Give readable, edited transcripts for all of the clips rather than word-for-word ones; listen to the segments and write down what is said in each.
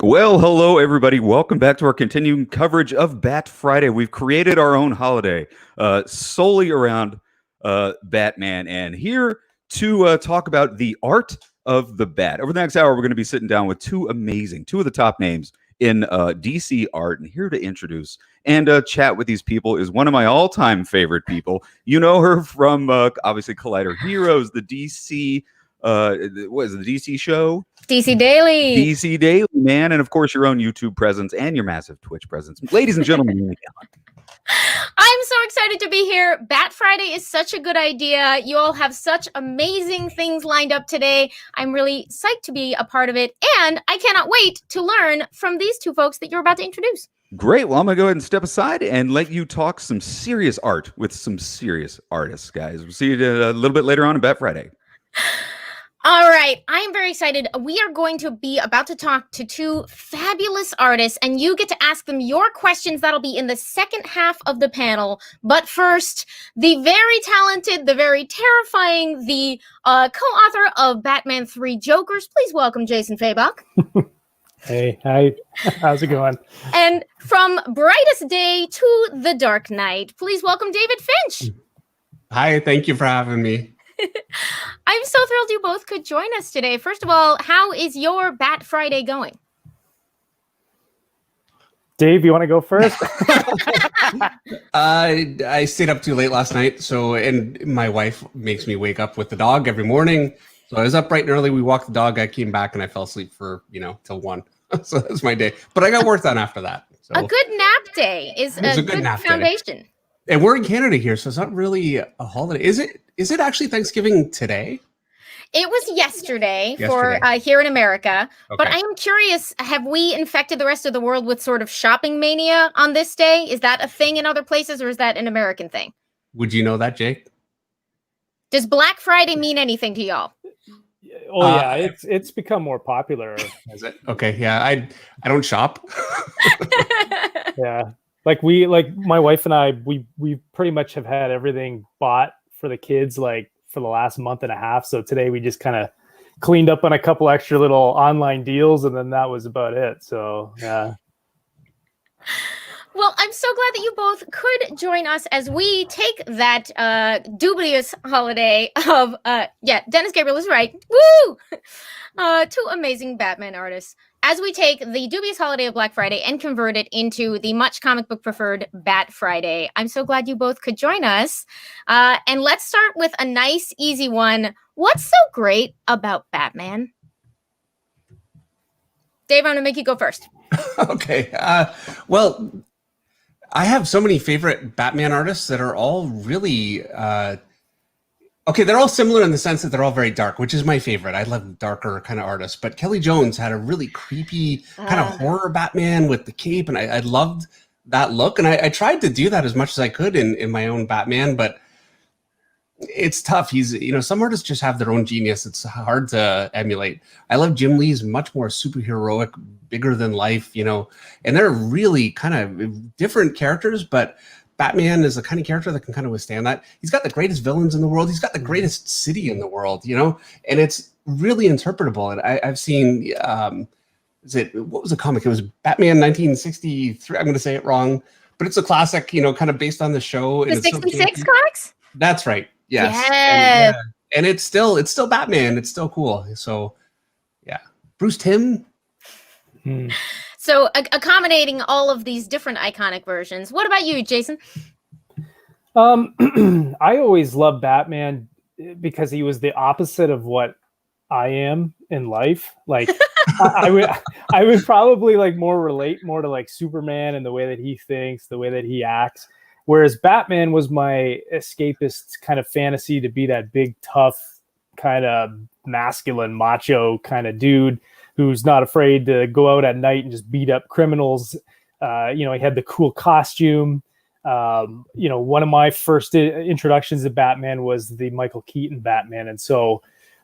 Well, hello, everybody. Welcome back to our continuing coverage of Bat Friday. We've created our own holiday solely around Batman. And here to talk about the art of the bat. Over the next hour, we're going to be sitting down with two of the top names in DC art. And here to introduce and chat with these people is one of my all-time favorite people. You know her from, obviously, Collider Heroes, the DC, what is it, the DC show? DC Daily. DC Daily, man. And of course, your own YouTube presence and your massive Twitch presence. Ladies and gentlemen, Amy Dallen. I'm so excited to be here. Bat Friday is such a good idea. You all have such amazing things lined up today. I'm really psyched to be a part of it. And I cannot wait to learn from these two folks that you're about to introduce. Great. Well, I'm going to go ahead and step aside and let you talk some serious art with some serious artists, guys. We'll see you a little bit later on in Bat Friday. All right, I am very excited. We are going to be about to talk to two fabulous artists, and you get to ask them your questions. That'll be in the second half of the panel. But first, the very talented, the very terrifying, the co-author of Batman 3 Jokers. Please welcome Jason Fabok. Hey, hi. How's it going? And from Brightest Day to the Dark Knight, please welcome David Finch. Hi, thank you for having me. I'm so thrilled you both could join us today. First of all, how is your Bat Friday going? Dave, you want to go first? I stayed up too late last night, and my wife makes me wake up with the dog every morning. So I was up bright and early. We walked the dog. I came back and I fell asleep for, till 1. So that's my day. But I got work done after that. So a good nap day is a good foundation. Day. And we're in Canada here, so it's not really a holiday. Is it actually Thanksgiving today? It was yesterday. For here in America. Okay. But I am curious, have we infected the rest of the world with sort of shopping mania on this day? Is that a thing in other places, or is that an American thing? Would you know that, Jake? Does Black Friday mean anything to y'all? Oh yeah, it's become more popular. Is it? Okay, yeah. I don't shop. Yeah. Like my wife and I, we pretty much have had everything bought for the kids for the last month and a half. So today we just kind of cleaned up on a couple extra little online deals, and then that was about it. So yeah. Well, I'm so glad that you both could join us as we take that dubious holiday of Dennis Gabriel is right. Woo! Two amazing Batman artists. As we take the dubious holiday of Black Friday and convert it into the much comic book preferred Bat Friday. I'm so glad you both could join us. And let's start with a nice, easy one. What's so great about Batman? Dave, I'm going to make you go first. Okay. Well, I have so many favorite Batman artists that are all really... Okay, they're all similar in the sense that they're all very dark, which is my favorite. I love darker kind of artists. But Kelly Jones had a really creepy kind of horror Batman with the cape, and I loved that look. And I tried to do that as much as I could in my own Batman, but it's tough. He's, some artists just have their own genius. It's hard to emulate. I love Jim Lee's much more superheroic, bigger than life, and they're really kind of different characters, but Batman is the kind of character that can kind of withstand that. He's got the greatest villains in the world. He's got the greatest city in the world, and it's really interpretable. And I've seen, what was the comic? It was Batman 1963. I'm going to say it wrong, but it's a classic, kind of based on the show. The 66 comics? That's right. Yes. Yes. And it's still Batman. It's still cool. So yeah. Bruce Timm. So accommodating all of these different iconic versions. What about you, Jason? I always loved Batman because he was the opposite of what I am in life. Like I would probably more relate more to Superman and the way that he thinks, the way that he acts. Whereas Batman was my escapist kind of fantasy to be that big, tough, kind of masculine, macho kind of dude who's not afraid to go out at night and just beat up criminals. He had the cool costume. One of my first introductions to Batman was the Michael Keaton Batman. And so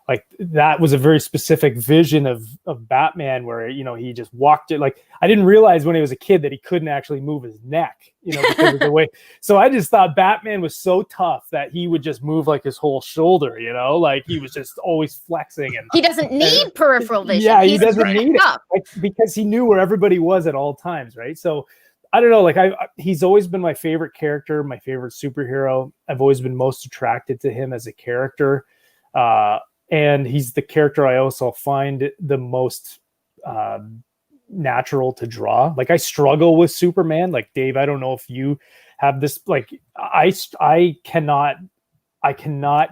like that was a very specific vision of Batman where, you know, he just walked it. Like I didn't realize when he was a kid that he couldn't actually move his neck, you know, because of the way. So I just thought Batman was so tough that he would just move like his whole shoulder, you know, like he was just always flexing. And he doesn't need peripheral vision. Yeah, he He's doesn't need it, tough. like, because he knew where everybody was at all times, right? So I don't know, like he's always been my favorite character, my favorite superhero. I've always been most attracted to him as a character. And he's the character I also find the most natural to draw. Like I struggle with Superman. Like Dave, I don't know if you have this. Like I cannot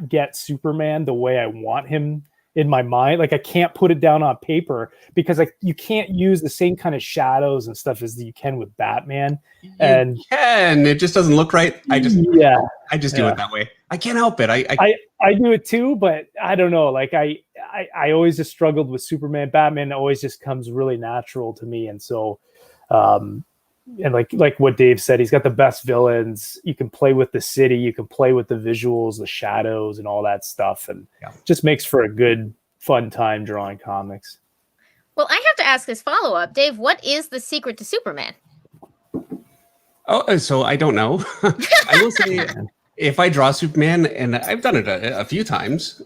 get Superman the way I want him in my mind. Like I can't put it down on paper because you can't use the same kind of shadows and stuff as you can with Batman. You can. It just doesn't look right. I just do it that way. I can't help it. I do it too, but I don't know. Like I always just struggled with Superman. Batman always just comes really natural to me, and so, and like what Dave said, he's got the best villains. You can play with the city, you can play with the visuals, the shadows, and all that stuff, and just makes for a good, fun time drawing comics. Well, I have to ask this follow-up, Dave. What is the secret to Superman? Oh, so I don't know. I will say, if I draw Superman, and I've done it a few times,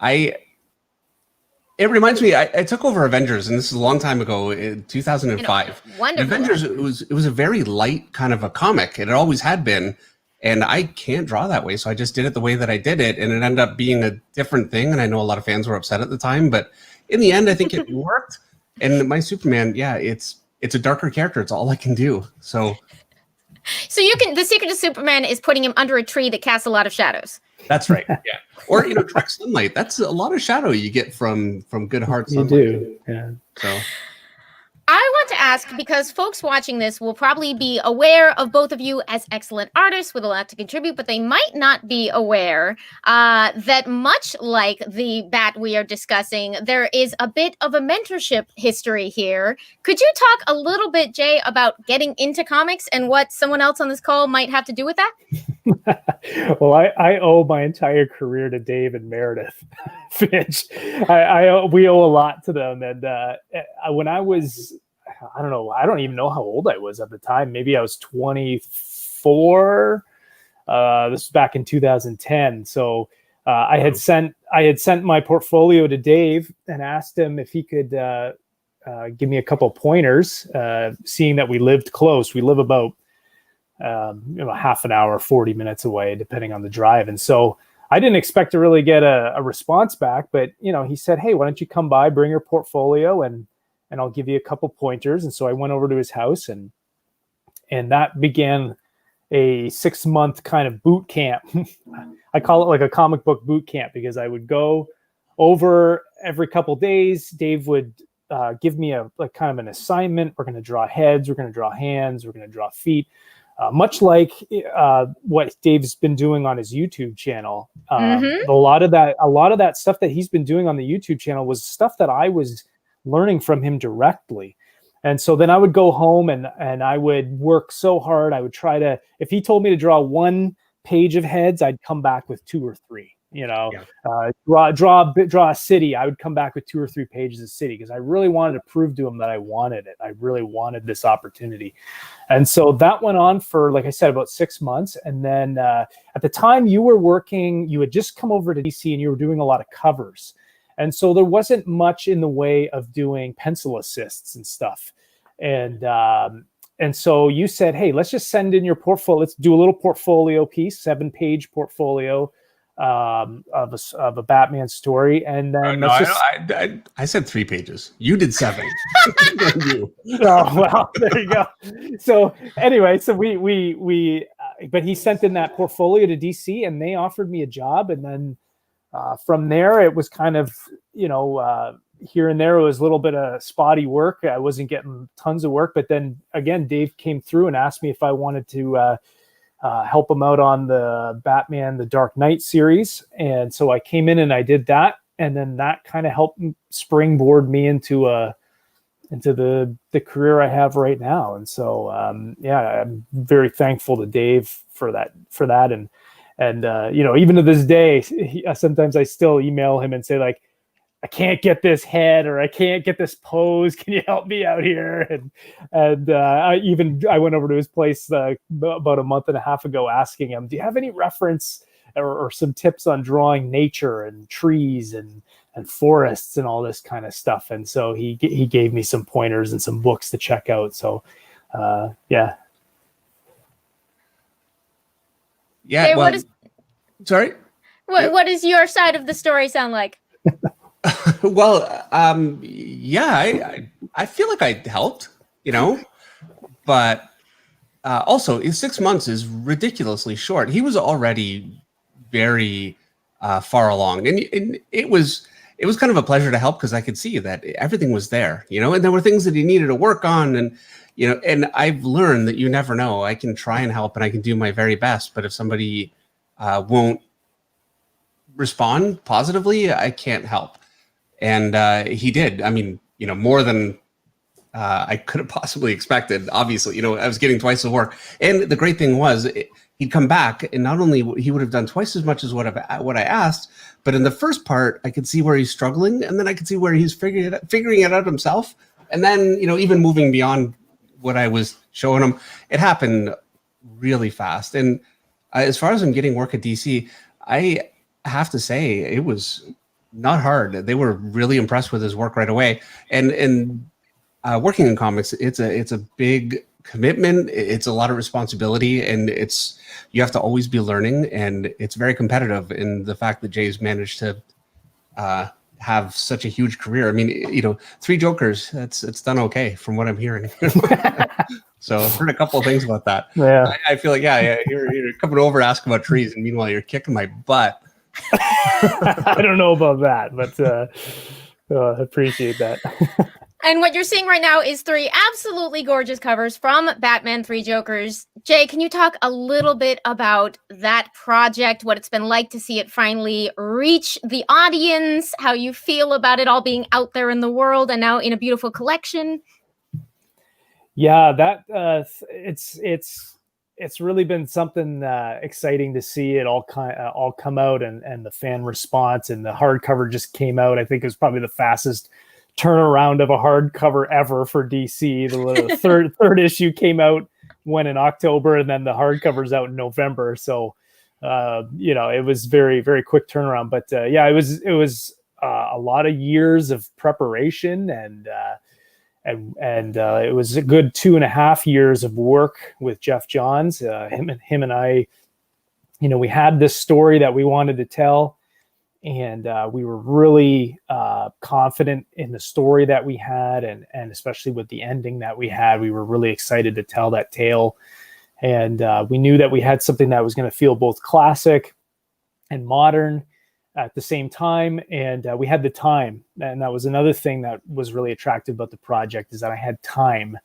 it reminds me. I took over Avengers, and this is a long time ago, in 2005. Wonderful. Avengers, it was a very light kind of a comic. It always had been, and I can't draw that way, so I just did it the way that I did it, and it ended up being a different thing. And I know a lot of fans were upset at the time, but in the end, I think it worked. And my Superman, it's a darker character. It's all I can do. So the secret to Superman is putting him under a tree that casts a lot of shadows. That's right. Yeah. Or, direct sunlight. That's a lot of shadow you get from good hard sunlight. You do. Yeah. So I want to ask, because folks watching this will probably be aware of both of you as excellent artists with a lot to contribute, but they might not be aware that much like the Bat we are discussing, there is a bit of a mentorship history here. Could you talk a little bit, Jay, about getting into comics and what someone else on this call might have to do with that? Well, I owe my entire career to Dave and Meredith Finch. We owe a lot to them. And when I was, I don't know, I don't even know how old I was at the time. Maybe I was 24. This was back in 2010. So I had sent my portfolio to Dave and asked him if he could give me a couple pointers, seeing that we lived close. We live about half an hour, 40 minutes away, depending on the drive. And so I didn't expect to really get a response back, but he said, "Hey, why don't you come by, bring your portfolio, and I'll give you a couple pointers." And so I went over to his house, and that began a 6-month kind of boot camp. I call it like a comic book boot camp, because I would go over every couple days. Dave would give me a kind of an assignment. We're going to draw heads, we're going to draw hands, we're going to draw feet. Much like what Dave's been doing on his YouTube channel. A lot of that stuff that he's been doing on the YouTube channel was stuff that I was learning from him directly. And so then I would go home and I would work so hard. I would try to, if he told me to draw 1 page of heads, I'd come back with 2 or 3. Draw a city, I would come back with 2 or 3 pages of city, because I really wanted to prove to him that I wanted it. I really wanted this opportunity. And so that went on for, like I said, about 6 months. And then at the time you had just come over to DC and you were doing a lot of covers. And so there wasn't much in the way of doing pencil assists and stuff. And so you said, "Hey, let's just send in your portfolio. Let's do a little portfolio piece, 7-page portfolio of a Batman story." And then I said 3 pages. You did 7. Oh, well, there you go. So anyway, so we but he sent in that portfolio to DC, and they offered me a job. And then from there, it was kind of, here and there, it was a little bit of spotty work. I wasn't getting tons of work, but then again, Dave came through and asked me if I wanted to help him out on the Batman The Dark Knight series. And so I came in and I did that. And then that kind of helped springboard me into the career I have right now. And so, I'm very thankful to Dave for that. And even to this day, sometimes I still email him and say like, I can't get this head or I can't get this pose. Can you help me out here? And I went over to his place about a month and a half ago asking him, do you have any reference or some tips on drawing nature and trees and forests and all this kind of stuff? And so he gave me some pointers and some books to check out. So yeah. Hey, Well, sorry. What does your side of the story sound like? Well, I feel like I helped, but also 6 months is ridiculously short. He was already very far along, and it was kind of a pleasure to help because I could see that everything was there, and there were things that he needed to work on, and and I've learned that you never know. I can try and help, and I can do my very best, but if somebody won't respond positively, I can't help. And he did. I mean, more than I could have possibly expected. Obviously, I was getting twice the work. And the great thing was, he'd come back, and not only he would have done twice as much as what I asked, but in the first part, I could see where he's struggling, and then I could see where he's figuring it out himself. And then, even moving beyond what I was showing him, it happened really fast. And as far as him getting work at DC, I have to say it was not hard. They were really impressed with his work right away. And working in comics, it's a big commitment. It's a lot of responsibility, and you have to always be learning, and it's very competitive. In the fact that Jay's managed to have such a huge career. I mean, 3 Jokers, it's done okay from what I'm hearing. So I've heard a couple of things about that. Yeah. I feel like, you're coming over to ask about trees, and meanwhile you're kicking my butt. I don't know about that, but I appreciate that. And what you're seeing right now is 3 absolutely gorgeous covers from Batman 3 Jokers. Jay, can you talk a little bit about that project, what it's been like to see it finally reach the audience, how you feel about it all being out there in the world and now in a beautiful collection? Yeah, that it's really been something exciting to see it all come out, and the fan response, and the hardcover just came out. I think it was probably the fastest turnaround of a hardcover ever for DC. The third issue came out in October, and then the hardcover's out in November. So it was very, very quick turnaround. But it was a lot of years of preparation, and it was a good 2.5 years of work with Jeff Johns. Him and I, we had this story that we wanted to tell, and we were really confident in the story that we had, and especially with the ending that we had. We were really excited to tell that tale, and we knew that we had something that was going to feel both classic and modern at the same time, and we had the time. And that was another thing that was really attractive about the project, is that I had time,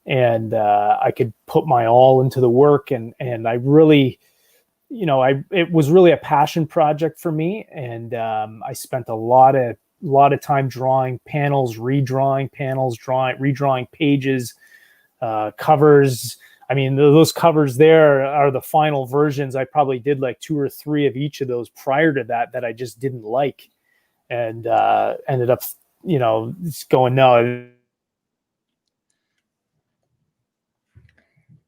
and I could put my all into the work, and I really, it was really a passion project for me, and I spent a lot of time drawing panels, redrawing panels, redrawing pages, covers. I mean, those covers there are the final versions. I probably did like 2 or 3 of each of those prior to that I just didn't like, and ended up, just going, no.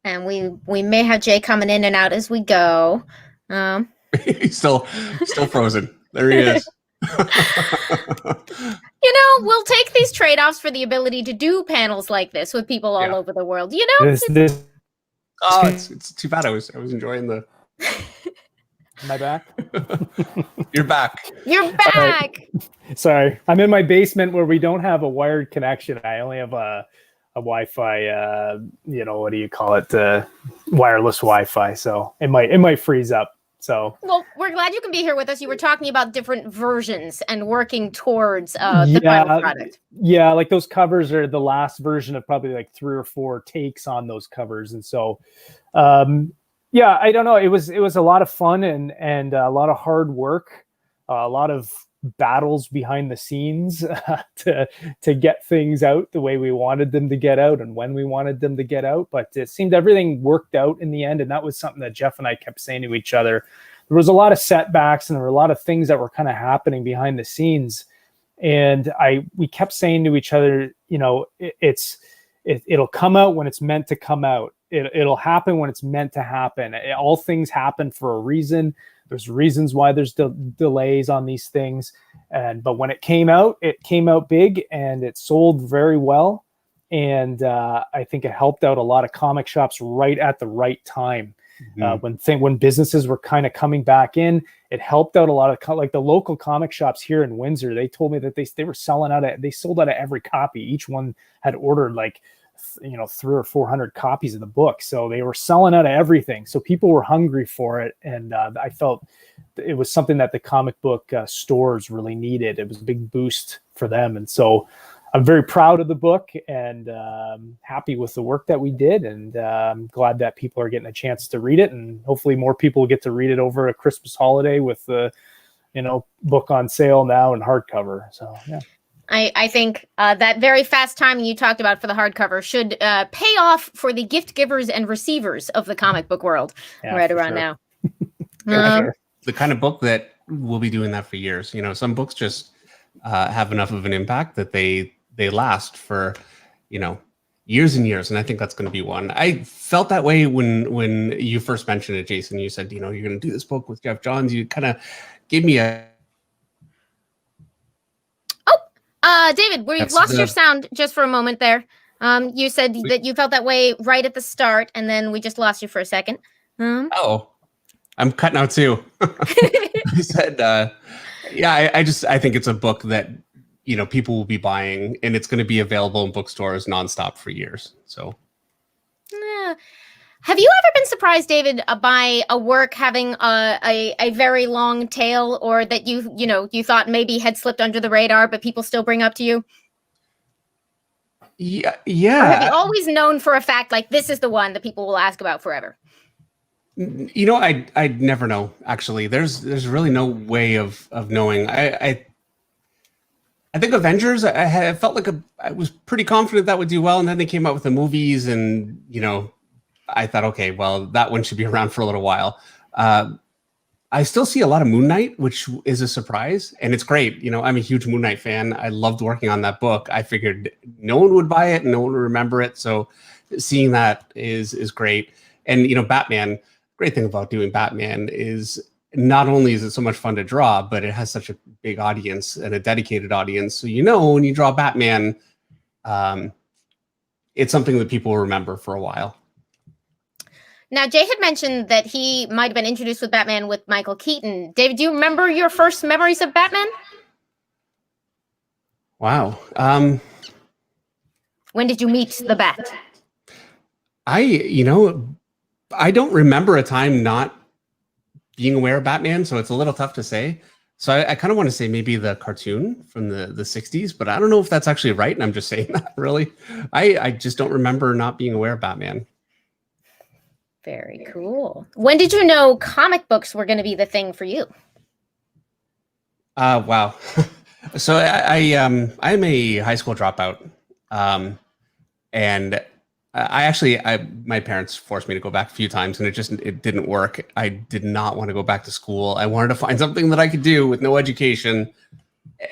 And we may have Jay coming in and out as we go. He's still frozen. There he is. We'll take these trade-offs for the ability to do panels like this with people all over the world. It's too bad. I was enjoying the. Am I back? You're back. You're back. Right. Sorry, I'm in my basement where we don't have a wired connection. I only have a Wi-Fi. What do you call it? Wireless Wi-Fi. So it might freeze up. So, well, we're glad you can be here with us. You were talking about different versions and working towards the final product. Yeah, like those covers are the last version of probably like 3 or 4 takes on those covers, and so, I don't know. It was a lot of fun and a lot of hard work, a lot of battles behind the scenes to get things out the way we wanted them to get out and when we wanted them to get out. But it seemed everything worked out in the end, and that was something that Jeff and I kept saying to each other there was a lot of setbacks and there were a lot of things that were kind of happening behind the scenes. And we kept saying to each other, you know, it'll come out when it's meant to come out. It'll happen when it's meant to happen. All things happen for a reason. There's reasons why there's delays on these things. But when it came out big and it sold very well. And I think it helped out a lot of comic shops right at the right time. When businesses were kind of coming back in, it helped out a lot of like the local comic shops here in Windsor. They told me that they were selling out. They sold out of every copy. Each one had ordered like, you know, 300 or 400 copies of the book. So they were selling out of everything. So people were hungry for it. And I felt it was something that the comic book stores really needed. It was a big boost for them. And so I'm very proud of the book and happy with the work that we did. And I'm glad that people are getting a chance to read it. And hopefully more people will get to read it over a Christmas holiday with the, you know, book on sale now and hardcover. So, yeah. I think that very fast timing you talked about for the hardcover should pay off for the gift givers and receivers of the comic book world right around now. The kind of book that will be doing that for years. You know, some books just have enough of an impact that they last for, you know, years and years. And I think that's going to be one. I felt that way when you first mentioned it, Jason. You said, you know, you're going to do this book with Jeff Johns. You kind of gave me a... David, we've lost your sound just for a moment there. You said that you felt that way right at the start, and then we just lost you for a second. Oh, I'm cutting out too. I said, yeah, I think it's a book that, you know, people will be buying, and it's going to be available in bookstores nonstop for years. So, have you ever been surprised, David, by a work having a very long tail, or that you thought maybe had slipped under the radar, but people still bring up to you? Yeah. Or have you always known for a fact, like, this is the one that people will ask about forever? You know, I'd never know. Actually, there's really no way of knowing. I think Avengers. I felt like I was pretty confident that would do well, and then they came out with the movies, and you know, I thought, okay, well, that one should be around for a little while. I still see a lot of Moon Knight, which is a surprise, and it's great. You know, I'm a huge Moon Knight fan. I loved working on that book. I figured no one would buy it and no one would remember it, so seeing that is great. And you know, Batman. Great thing about doing Batman is not only is it so much fun to draw, but it has such a big audience and a dedicated audience. So, you know, when you draw Batman, it's something that people will remember for a while. Now, Jay had mentioned that he might have been introduced with Batman with Michael Keaton. David, do you remember your first memories of Batman? Wow. When did you meet the Bat? I don't remember a time not being aware of Batman, so it's a little tough to say. So I kind of want to say maybe the cartoon from the 60s, but I don't know if that's actually right, and I'm just saying that, really. I just don't remember not being aware of Batman. Very cool. When did you know comic books were going to be the thing for you? Wow. So I'm a high school dropout, and my parents forced me to go back a few times, and it didn't work. I did not want to go back to school. I wanted to find something that I could do with no education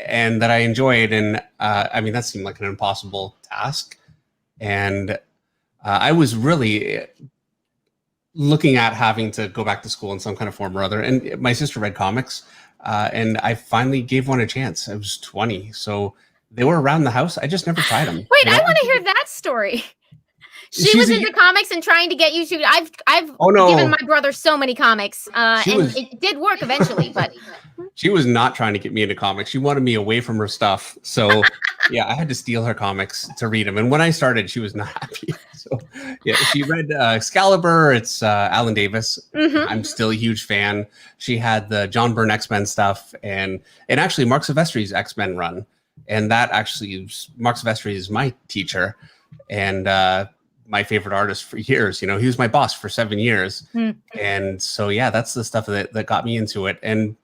and that I enjoyed. And I mean, that seemed like an impossible task. And I was really looking at having to go back to school in some kind of form or other. And my sister read comics, and I finally gave one a chance. I was 20, so they were around the house. I just never tried them. Wait, I want to hear that story. She was into comics and trying to get you to. I've given my brother so many comics, it did work eventually. But she was not trying to get me into comics. She wanted me away from her stuff. So yeah, I had to steal her comics to read them. And when I started, she was not happy. So yeah, she read Excalibur. It's Alan Davis. Mm-hmm. I'm still a huge fan. She had the John Byrne X-Men stuff and actually Mark Silvestri's X-Men run. And that actually, Mark Silvestri is my teacher. And my favorite artist for years. You know, he was my boss for 7 years. And so, yeah, that's the stuff that got me into it. And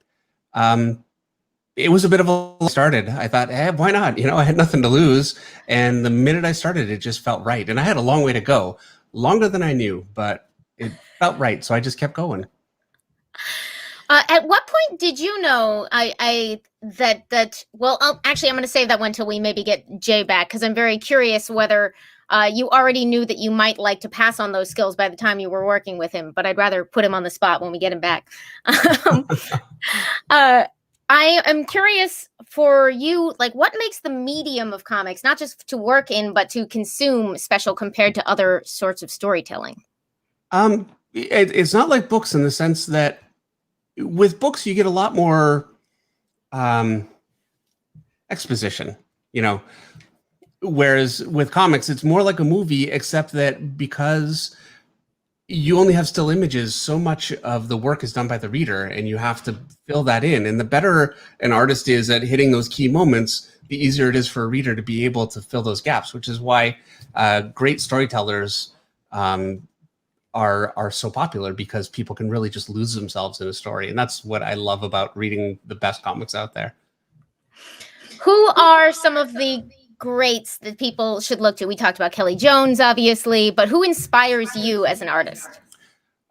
it was a bit of a started. I thought, why not? You know, I had nothing to lose. And the minute I started, it just felt right. And I had a long way to go, longer than I knew, but it felt right. So I just kept going. At what point did you know actually, I'm going to save that one till we maybe get Jay back, because I'm very curious whether you already knew that you might like to pass on those skills by the time you were working with him, but I'd rather put him on the spot when we get him back. I am curious for you, like, what makes the medium of comics, not just to work in, but to consume, special compared to other sorts of storytelling? It's not like books in the sense that with books, you get a lot more exposition, whereas with comics, it's more like a movie, except that because you only have still images, so much of the work is done by the reader, and you have to fill that in. And the better an artist is at hitting those key moments, the easier it is for a reader to be able to fill those gaps, which is why great storytellers are so popular, because people can really just lose themselves in a story. And that's what I love about reading the best comics out there. Who are some of the greats that people should look to? We talked about Kelly Jones, obviously, but who inspires you as an artist?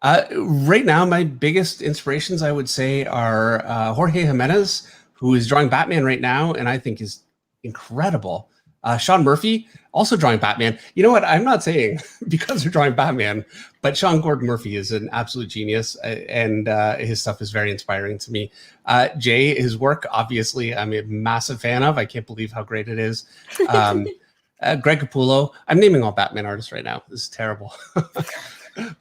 Right now, my biggest inspirations, I would say, are Jorge Jimenez, who is drawing Batman right now, and I think is incredible. Sean Murphy, also drawing Batman. You know what? I'm not saying because they're drawing Batman, but Sean Gordon Murphy is an absolute genius, and his stuff is very inspiring to me. Jay, his work, obviously, I'm a massive fan of. I can't believe how great it is. Greg Capullo. I'm naming all Batman artists right now. This is terrible.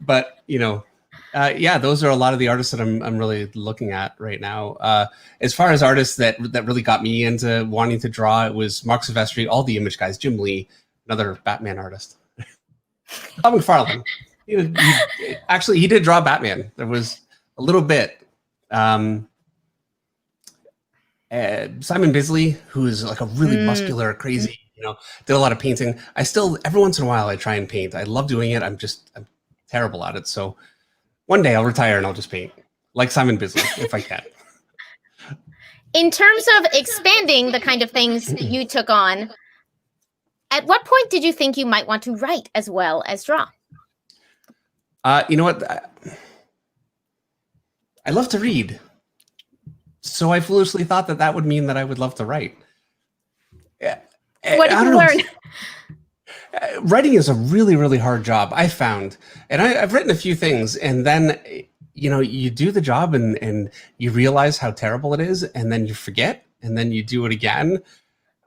But, those are a lot of the artists that I'm really looking at right now. As far as artists that really got me into wanting to draw, it was Mark Silvestri, all the Image guys, Jim Lee, another Batman artist. Todd McFarlane. He did draw Batman. There was a little bit. Simon Bisley, who is like a really muscular, crazy, did a lot of painting. I still, every once in a while, I try and paint. I love doing it. I'm terrible at it. So one day I'll retire and I'll just paint like Simon Bisley if I can. In terms of expanding the kind of things you took on, at what point did you think you might want to write as well as draw? You know what? I love to read. So I foolishly thought that would mean that I would love to write. What did you learn? Writing is a really, really hard job, I found. And I've written a few things, and then, you do the job and you realize how terrible it is, and then you forget, and then you do it again.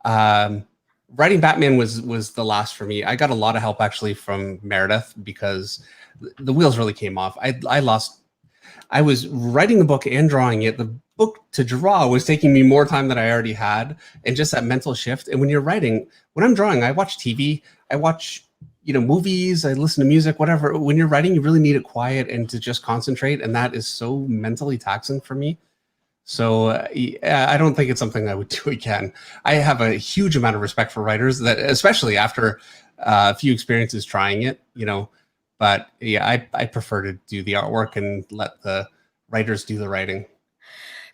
Writing Batman was the last for me. I got a lot of help, actually, from Meredith, because the wheels really came off. I was writing the book and drawing it. The book to draw was taking me more time than I already had, and just that mental shift. And when I'm drawing, I watch TV, I watch, movies, I listen to music, whatever. When you're writing, you really need it quiet and to just concentrate. And that is so mentally taxing for me. So I don't think it's something I would do again. I have a huge amount of respect for writers, that, especially after a few experiences trying it, but yeah, I prefer to do the artwork and let the writers do the writing.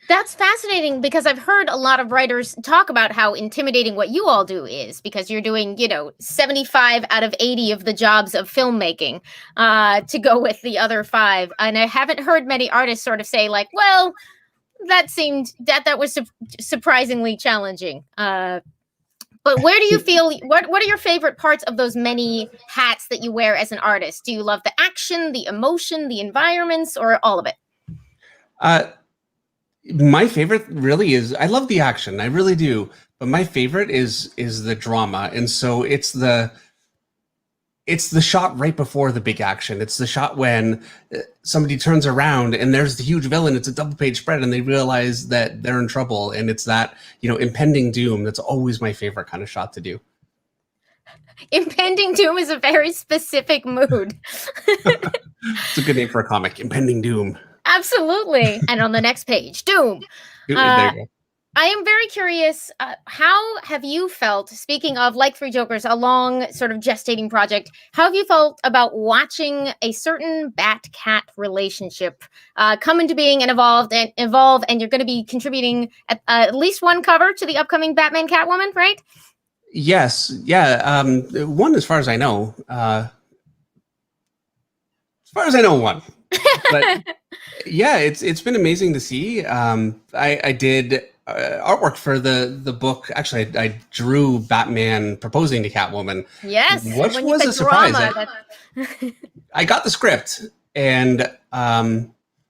That's fascinating, because I've heard a lot of writers talk about how intimidating what you all do is, because you're doing, 75 out of 80 of the jobs of filmmaking to go with the other 5. And I haven't heard many artists sort of say, like, well, that was surprisingly challenging. But where do you feel, what are your favorite parts of those many hats that you wear as an artist? Do you love the action, the emotion, the environments, or all of it? My favorite really is, I love the action, I really do, but my favorite is the drama. And so it's the shot right before the big action. It's the shot when somebody turns around and there's the huge villain. It's a double page spread and they realize that they're in trouble. And it's that, impending doom. That's always my favorite kind of shot to do. Impending doom is a very specific mood. It's a good name for a comic, Impending Doom. Absolutely. And on the next page, doom. There you go. I am very curious, how have you felt, speaking of like Three Jokers, a long sort of gestating project, how have you felt about watching a certain bat-cat relationship come into being and evolve, and you're going to be contributing at least one cover to the upcoming Batman Catwoman, right? Yes. Yeah. One, as far as I know. One. But yeah, it's been amazing to see. I did artwork for the book. Actually, I drew Batman proposing to Catwoman. Yes, which when was you a said surprise. drama, I got the script and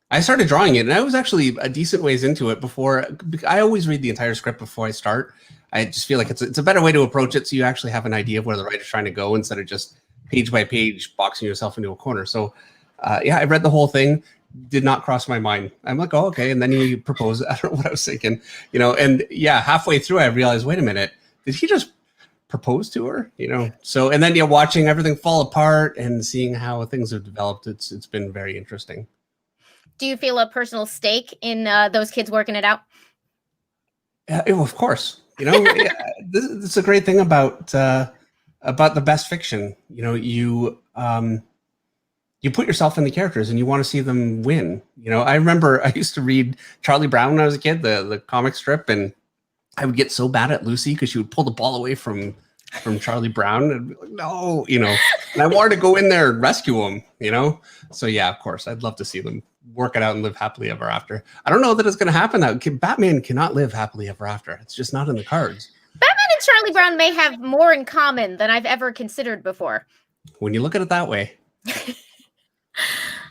I started drawing it, and I was actually a decent ways into it before. I always read the entire script before I start. I just feel like it's a better way to approach it, so you actually have an idea of where the writer's trying to go instead of just page by page boxing yourself into a corner. So yeah, I read the whole thing. Did not cross my mind. I'm like, oh, okay. And then he proposed. I don't know what I was thinking, and yeah, halfway through, I realized, wait a minute, did he just propose to her? So, and then watching everything fall apart and seeing how things have developed, it's been very interesting. do you feel a personal stake in those kids working it out? Of course, this is a great thing about the best fiction. You put yourself in the characters and you want to see them win. I remember I used to read Charlie Brown when I was a kid, the comic strip, and I would get so bad at Lucy because she would pull the ball away from Charlie Brown and be like, no, and I wanted to go in there and rescue him, So yeah, of course, I'd love to see them work it out and live happily ever after. I don't know that it's going to happen. Batman cannot live happily ever after. It's just not in the cards. Batman and Charlie Brown may have more in common than I've ever considered before. When you look at it that way.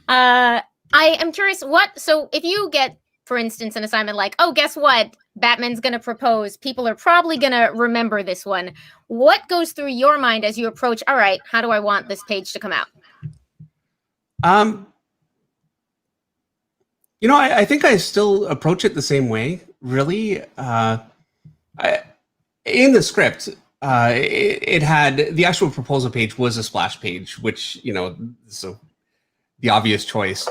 I am curious so if you get, for instance, an assignment like, oh, guess what? Batman's going to propose. People are probably going to remember this one. What goes through your mind as you approach, all right, how do I want this page to come out? I think I still approach it the same way, really. In the script, it had the actual proposal page was a splash page, which, so the obvious choice.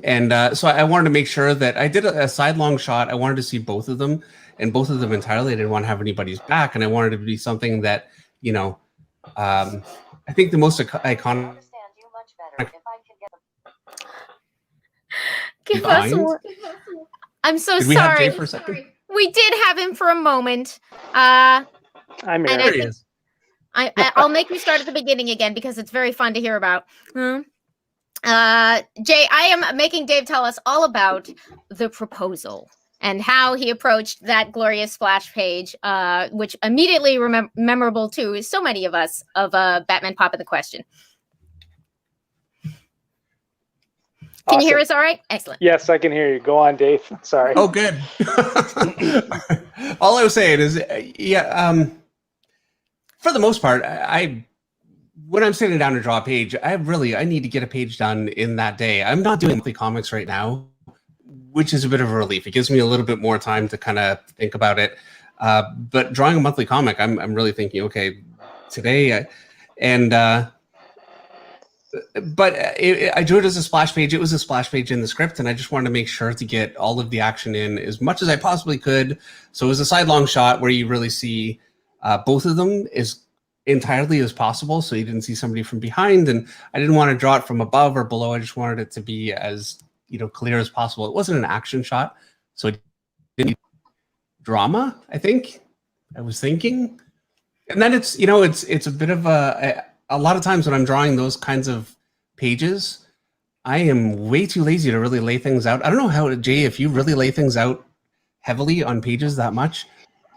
And so I wanted to make sure that I did a sidelong shot. I wanted to see both of them and both of them entirely. I didn't want to have anybody's back. And I wanted it to be something that, I think the most iconic. Give us more. I'm so Did we sorry. have Jay for a second? We did have him for a moment. I'm here. There he is. I'll make you start at the beginning again because it's very fun to hear about. Jay, I am making Dave tell us all about the proposal and how he approached that glorious splash page, which immediately memorable to so many of us of Batman Popping the Question. Can you hear us all right? Excellent. Yes, I can hear you. Go on, Dave. Sorry. Oh, good. All I was saying is, for the most part, when I'm sitting down to draw a page, I need to get a page done in that day. I'm not doing monthly comics right now, which is a bit of a relief. It gives me a little bit more time to kind of think about it. But drawing a monthly comic, I'm really thinking, okay, today, but I drew it as a splash page. It was a splash page in the script, and I just wanted to make sure to get all of the action in as much as I possibly could. So it was a sidelong shot where you really see both of them as entirely as possible. So you didn't see somebody from behind, and I didn't want to draw it from above or below. I just wanted it to be as clear as possible. It wasn't an action shot, so it didn't need drama. I think I was thinking, and then it's a bit of a lot of times when I'm drawing those kinds of pages, I am way too lazy to really lay things out. I don't know how, Jay, if you really lay things out heavily on pages that much.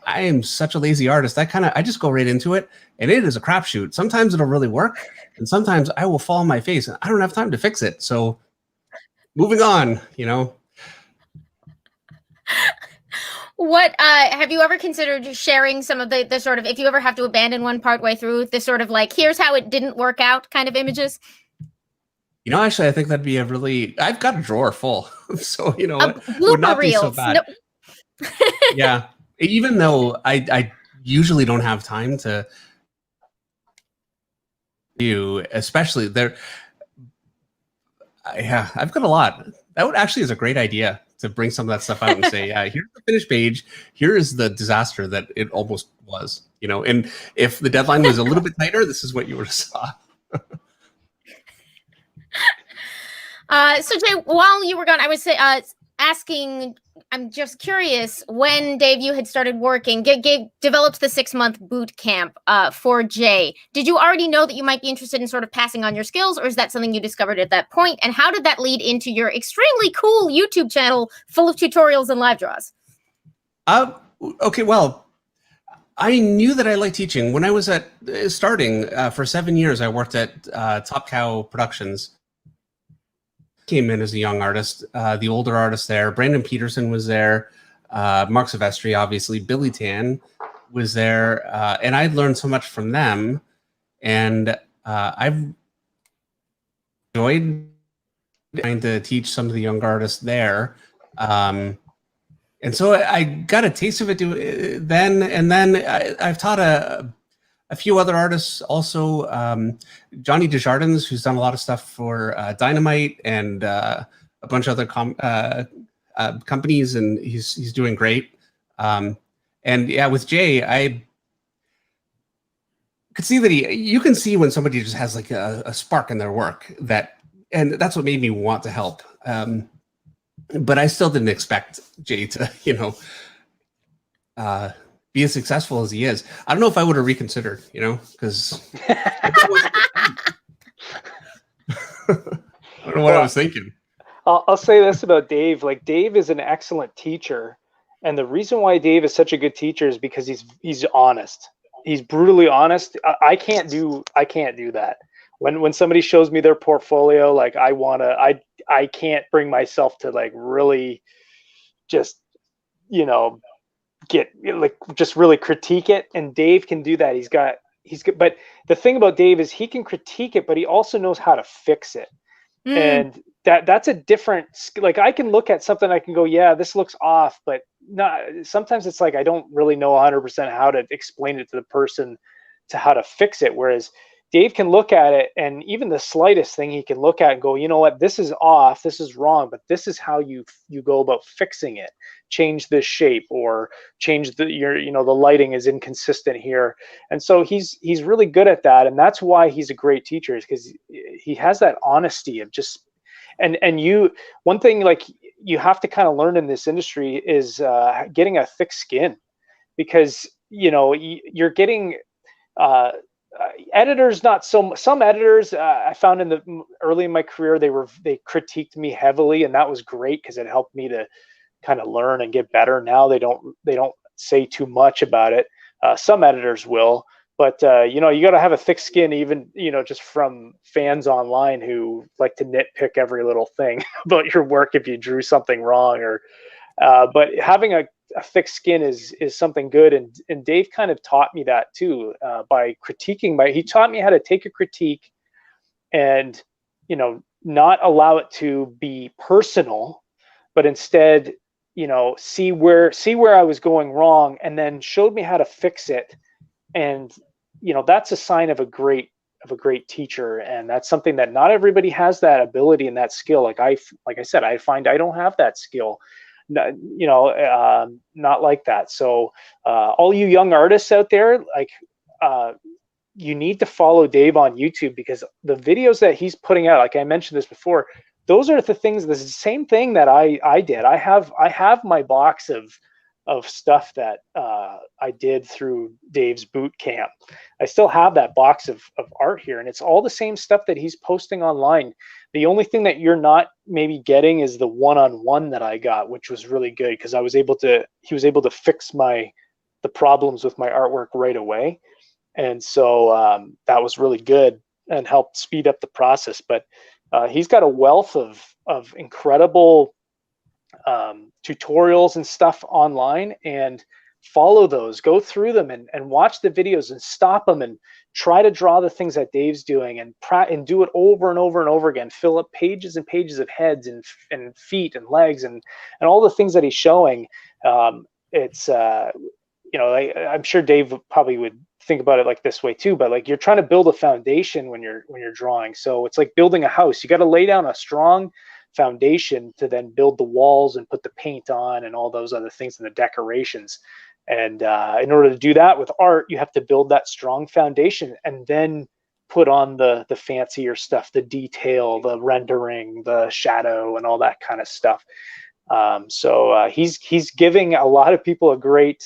I am such a lazy artist. I just go right into it, and it is a crapshoot. Sometimes it'll really work, and sometimes I will fall on my face, and I don't have time to fix it. So moving on, What have you ever considered sharing some of the sort of, if you ever have to abandon one part way through, the sort of like, here's how it didn't work out kind of images? Actually, I think that'd be I've got a drawer full. So, it Blooper would not be so reels. bad. No. Yeah. Even though I usually don't have time to do, especially there. Yeah, I've got a lot. That actually is a great idea to bring some of that stuff out and say, yeah, here's the finished page. Here is the disaster that it almost was, and if the deadline was a little bit tighter, this is what you would have saw. So Jay, while you were gone, I would say, asking, I'm just curious, when Dave, you had started working, developed the 6-month boot camp for Jay, did you already know that you might be interested in sort of passing on your skills, or is that something you discovered at that point? And how did that lead into your extremely cool YouTube channel full of tutorials and live draws? Okay, well, I knew that I liked teaching. When I was starting for 7 years, I worked at Top Cow Productions. Came in as a young artist, the older artist there. Brandon Peterson was there. Mark Silvestri, obviously. Billy Tan was there. And I'd learned so much from them. And I've enjoyed trying to teach some of the younger artists there. And so I got a taste of it then. And then I've taught a few other artists also. Johnny Desjardins, who's done a lot of stuff for Dynamite and a bunch of other companies, and he's doing great. And yeah, with Jay, I could see that you can see when somebody just has like a spark in their work, and that's what made me want to help. But I still didn't expect Jay to, be as successful as he is. I don't know if I would have reconsidered, because I don't know what I was thinking. I'll say this about Dave. Like, Dave is an excellent teacher, and the reason why Dave is such a good teacher is because he's honest. He's brutally honest. I can't do that. When somebody shows me their portfolio, like, I can't bring myself to like really just just really critique it, and Dave can do that. He's good. But the thing about Dave is he can critique it, but he also knows how to fix it. And that's a different, like, I can look at something, I can go, yeah, this looks off, but not, sometimes it's like I don't really know 100% how to explain it to the person to how to fix it, whereas Dave can look at it, and even the slightest thing he can look at and go, you know what, this is off, this is wrong, but this is how you go about fixing it. Change this shape, or change the lighting is inconsistent here. And so he's really good at that, and that's why he's a great teacher, is because he has that honesty of just one thing like you have to kind of learn in this industry is getting a thick skin, because you're getting editors, not so some editors I found early in my career, they critiqued me heavily, and that was great because it helped me to kind of learn and get better. Now they don't say too much about it. Some editors will, but you got to have a thick skin, even just from fans online who like to nitpick every little thing about your work if you drew something wrong, or but having a thick skin is something good, and Dave kind of taught me that too, by critiquing. He taught me how to take a critique and not allow it to be personal, but instead see where I was going wrong, and then showed me how to fix it. And that's a sign of a great teacher, and that's something that not everybody has, that ability and that skill. Like I said, I find I don't have that skill. Not like that. So all you young artists out there, like you need to follow Dave on YouTube, because the videos that he's putting out, like I mentioned this before, those are the things, the same thing that I did. I have my box of stuff that I did through Dave's boot camp. I still have that box of art here, and it's all the same stuff that he's posting online. The only thing that you're not maybe getting is the one-on-one that I got, which was really good, because he was able to fix the problems with my artwork right away. And so that was really good and helped speed up the process. But he's got a wealth of incredible tutorials and stuff online, and follow those, go through them, and watch the videos and stop them and try to draw the things that Dave's doing, and do it over and over and over again. Fill up pages and pages of heads and feet and legs and all the things that he's showing. It's I'm sure Dave probably would think about it like this way too, but like, you're trying to build a foundation when you're drawing. So it's like building a house. You got to lay down a strong foundation to then build the walls and put the paint on and all those other things and the decorations. And in order to do that with art, you have to build that strong foundation and then put on the fancier stuff, the detail, the rendering, the shadow, and all that kind of stuff. So he's giving a lot of people a great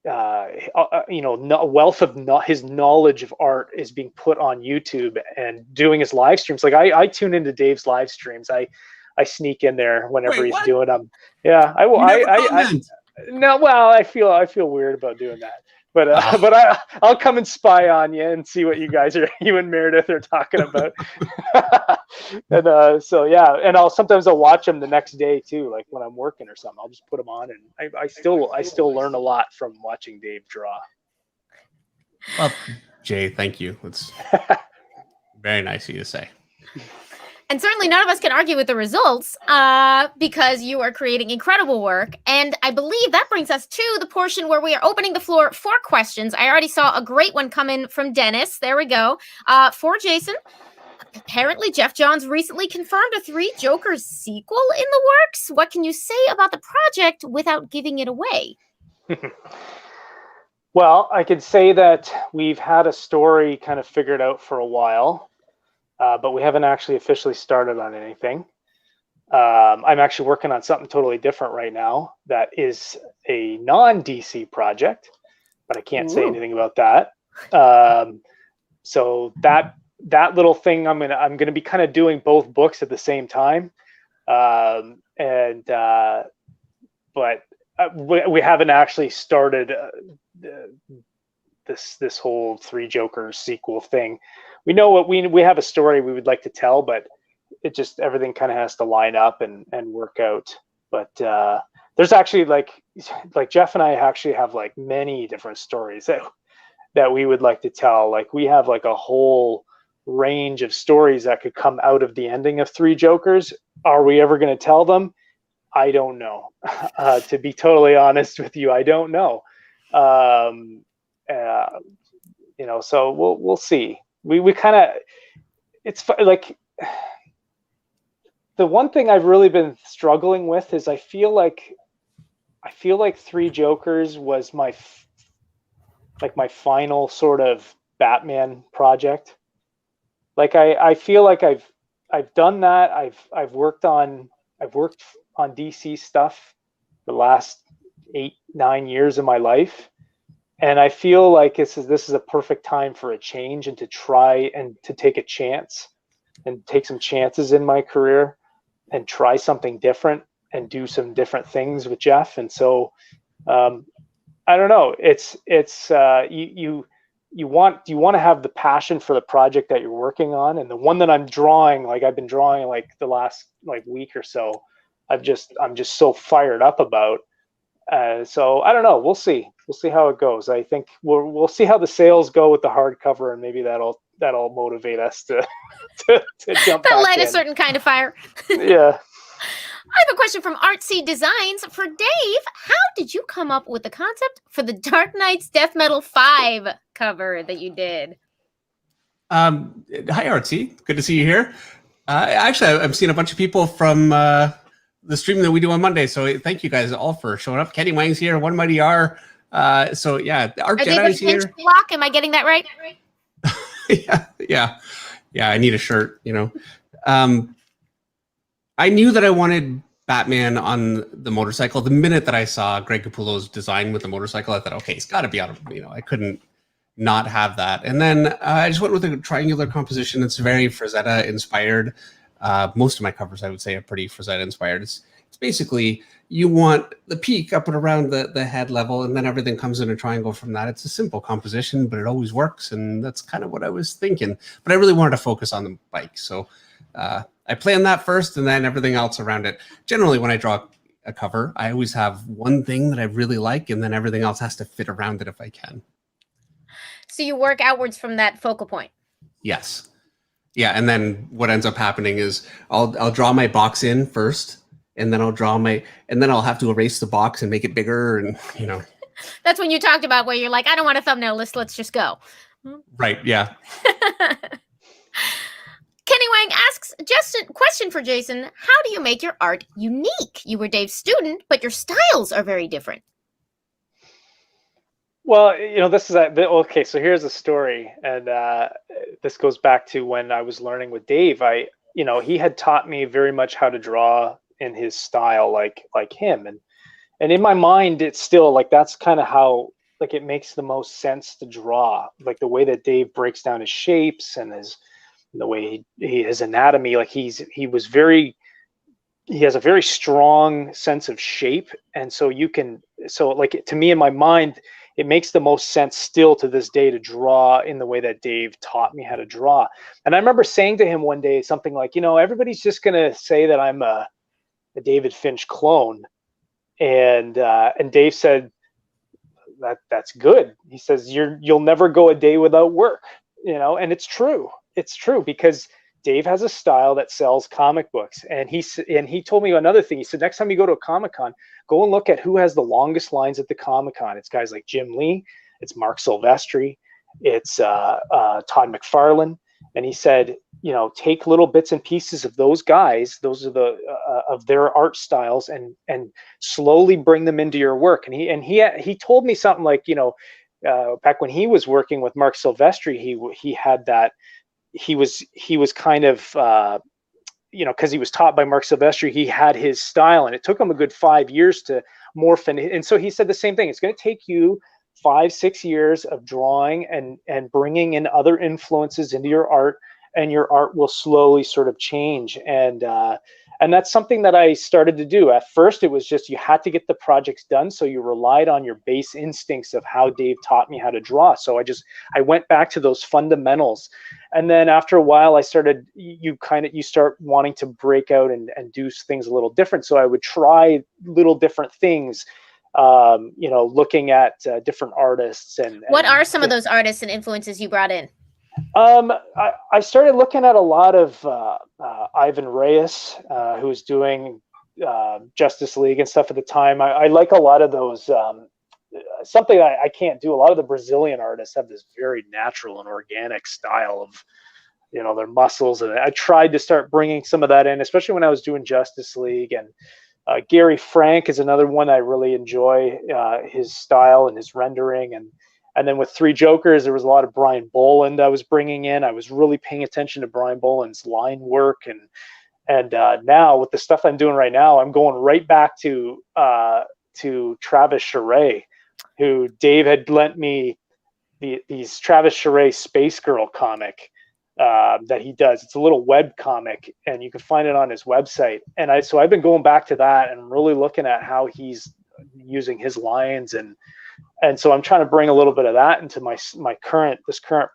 wealth of his knowledge of art is being put on YouTube and doing his live streams. Like I tune into Dave's live streams. I sneak in there whenever he's doing them. Yeah, I will. No, well, I feel weird about doing that. But I'll come and spy on you and see what you and Meredith are talking about. And so yeah, and sometimes I'll watch them the next day too, like when I'm working or something. I'll just put them on, and I still learn a lot from watching Dave draw. Well, Jay, thank you. It's very nice of you to say. And certainly none of us can argue with the results because you are creating incredible work. And I believe that brings us to the portion where we are opening the floor for questions. I already saw a great one come in from Dennis. There we go. For Jason, apparently Jeff Johns recently confirmed a Three Jokers sequel in the works. What can you say about the project without giving it away? Well, I could say that we've had a story kind of figured out for a while. But we haven't actually officially started on anything. I'm actually working on something totally different right now that is a non-DC project, but I can't say anything about that. So that little thing, I'm gonna be kind of doing both books at the same time, but we haven't actually started this whole Three Jokers sequel thing. We know what we have a story we would like to tell, but it just everything kind of has to line up and work out. But there's actually like Jeff and I actually have like many different stories that we would like to tell. Like we have like a whole range of stories that could come out of the ending of Three Jokers. Are we ever going to tell them? I don't know. To be totally honest with you, I don't know. So we'll see. We kind of, it's like the one thing I've really been struggling with is I feel like Three Jokers was my final sort of Batman project. Like I feel like I've done that. I've worked on DC stuff the last 8-9 years of my life. And I feel like this is a perfect time for a change and to try and to take a chance and take some chances in my career and try something different and do some different things with Jeff. And so I don't know. It's you want to have the passion for the project that you're working on, and the one that I'm drawing, like I've been drawing like the last like week or so, I'm just so fired up about. So I don't know. We'll see how it goes. I think we'll see how the sales go with the hardcover, and maybe that'll motivate us to jump. That'll back light in. a certain kind of fire. Yeah. I have a question from Artsy Designs for Dave. How did you come up with the concept for the Dark Knight's Death Metal 5 cover that you did? Hi, Artsy. Good to see you here. Actually, I've seen a bunch of people from the stream that we do on Monday. So thank you guys all for showing up. Kenny Wang's here. One Mighty R. So yeah, Art Jedi's here. Finch block. Am I getting that right? Yeah. I need a shirt. I knew that I wanted Batman on the motorcycle. The minute that I saw Greg Capullo's design with the motorcycle, I thought, okay, it's got to be out of, I couldn't not have that. And then I just went with a triangular composition. It's very Frazetta inspired. Most of my covers, I would say, are pretty Frazetta inspired. It's basically, you want the peak up and around the head level, and then everything comes in a triangle from that. It's a simple composition, but it always works. And that's kind of what I was thinking. But I really wanted to focus on the bike. So I planned that first, and then everything else around it. Generally, when I draw a cover, I always have one thing that I really like, and then everything else has to fit around it if I can. So you work outwards from that focal point. Yes. Yeah, and then what ends up happening is I'll draw my box in first, and then I'll have to erase the box and make it bigger, and That's when you talked about where you're like, I don't want a thumbnail list. Let's just go. Right. Yeah. Kenny Wang asks, question for Jason. How do you make your art unique? You were Dave's student, but your styles are very different. Well, this is okay. So here's a story, and this goes back to when I was learning with Dave. He had taught me very much how to draw in his style like him. And in my mind, it's still like that's kind of how like it makes the most sense to draw, like the way that Dave breaks down his shapes and the way his anatomy. Like he has a very strong sense of shape, and so like to me in my mind, it makes the most sense still to this day to draw in the way that Dave taught me how to draw. And I remember saying to him one day something like, everybody's just gonna say that I'm a David Finch clone. And Dave said, that's good. He says, you'll never go a day without work, and it's true. It's true, because Dave has a style that sells comic books. And he told me another thing. He said, next time you go to a Comic-Con, go and look at who has the longest lines at the Comic-Con. It's guys like Jim Lee, it's Mark Silvestri, it's Todd McFarlane. And he said, take little bits and pieces of those guys, those are the of their art styles, and slowly bring them into your work. And he told me something like, back when he was working with Mark Silvestri, he had that. He was kind of because he was taught by Mark Silvestri, he had his style, and it took him a good 5 years to morph. And so he said the same thing. It's going to take you 5-6 years of drawing and bringing in other influences into your art, and your art will slowly sort of change. And that's something that I started to do. At first, it was just you had to get the projects done, so you relied on your base instincts of how Dave taught me how to draw. So I went back to those fundamentals. And then after a while, I started, you start wanting to break out and do things a little different. So I would try little different things, looking at different artists. And what are some of those artists and influences you brought in? I started looking at a lot of Ivan Reyes, who was doing Justice League and stuff at the time. I like a lot of those. Something I can't do. A lot of the Brazilian artists have this very natural and organic style of, their muscles. And I tried to start bringing some of that in, especially when I was doing Justice League. And Gary Frank is another one I really enjoy, his style and his rendering. And then with Three Jokers, there was a lot of Brian Boland I was bringing in. I was really paying attention to Brian Boland's line work. And now with the stuff I'm doing right now, I'm going right back to Travis Charest, who Dave had lent me these Travis Charest Space Girl comic that he does. It's a little web comic, and you can find it on his website. And so I've been going back to that and really looking at how he's using his lines, and so I'm trying to bring a little bit of that into my current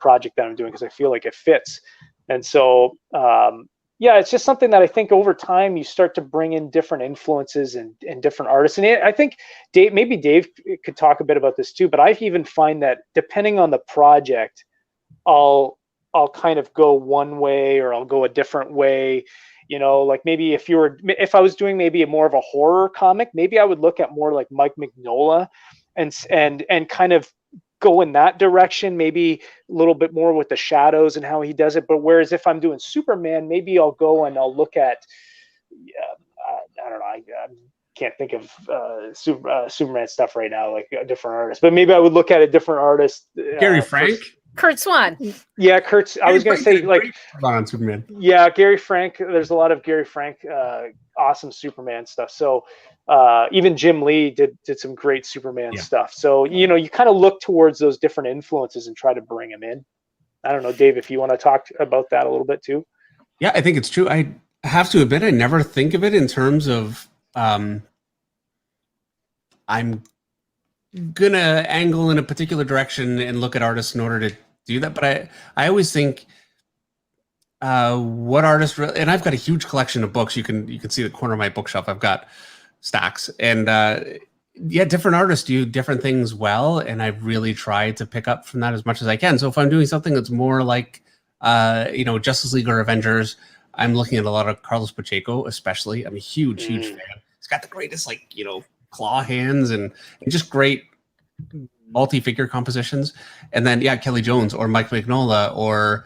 project that I'm doing, because I feel like it fits. And so it's just something that I think over time you start to bring in different influences and different artists. And I think maybe Dave could talk a bit about this too, but I even find that depending on the project, I'll kind of go one way or I'll go a different way. Like maybe if I was doing maybe more of a horror comic, maybe I would look at more like Mike Mignola and kind of go in that direction, maybe a little bit more with the shadows and how he does it. But whereas if I'm doing Superman, maybe I'll go and I'll look at, I don't know, I can't think of Superman stuff right now, like a different artist, but maybe I would look at a different artist. Gary Frank? Kurt Swan. Yeah, I was going to say like on Superman. Yeah, Gary Frank. There's a lot of Gary Frank, awesome Superman stuff. So even Jim Lee did some great Superman stuff. So you kind of look towards those different influences and try to bring them in. I don't know, Dave, if you want to talk about that a little bit too. Yeah, I think it's true. I have to admit, I never think of it in terms of I'm gonna angle in a particular direction and look at artists in order to do that. But I always think what artists really, and I've got a huge collection of books. You can see the corner of my bookshelf. I've got stacks, and different artists do different things well, and I've really tried to pick up from that as much as I can. So if I'm doing something that's more like Justice League or Avengers, I'm looking at a lot of Carlos Pacheco, especially. I'm a huge fan. He's got the greatest claw hands and just great multi-figure compositions. And then Kelly Jones or Mike Mignola or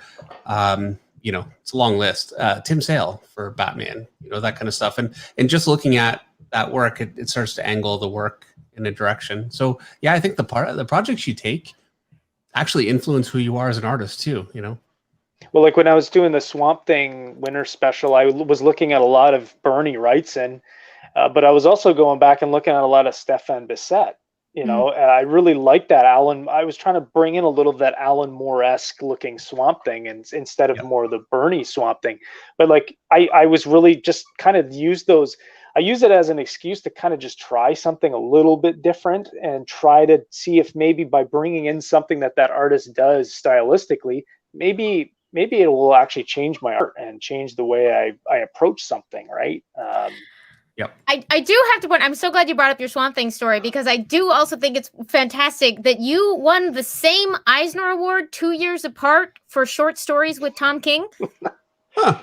it's a long list. Tim Sale for Batman, that kind of stuff. And just looking at that work, it starts to angle the work in a direction. So I think the projects you take actually influence who you are as an artist too, Well, like when I was doing the Swamp Thing winter special, I was looking at a lot of Bernie Wrightson, but I was also going back and looking at a lot of Stefan Bissette. And I really liked that Alan. I was trying to bring in a little of that Alan Moore-esque looking Swamp Thing, and instead of more of the Bernie Swamp Thing. But like I was really just kind of used those. I use it as an excuse to kind of just try something a little bit different and try to see if maybe by bringing in something that artist does stylistically, maybe it will actually change my art and change the way I approach something, right? Yep. I do have to point, I'm so glad you brought up your Swamp Thing story, because I do also think it's fantastic that you won the same Eisner Award 2 years apart for short stories with Tom King. Huh.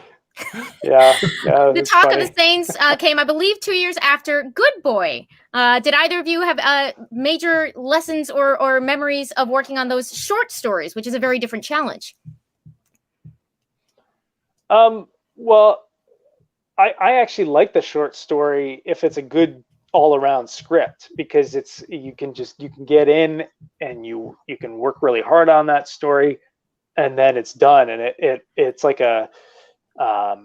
Yeah. The Talk of the Saints came, I believe, 2 years after Good Boy. Did either of you have major lessons or memories of working on those short stories, which is a very different challenge? Well, I actually like the short story if it's a good all-around script, because you can get in and you can work really hard on that story, and then it's done, and it's like a I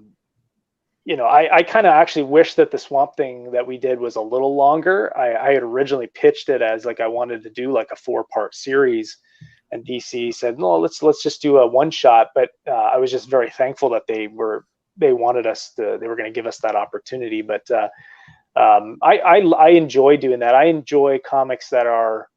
kind of actually wish that the Swamp Thing that we did was a little longer. I had originally pitched it as like I wanted to do like a 4-part series, and DC said, no, let's just do a one shot. But I was just very thankful that they were going to give us that opportunity. But I enjoy doing that. I enjoy comics that are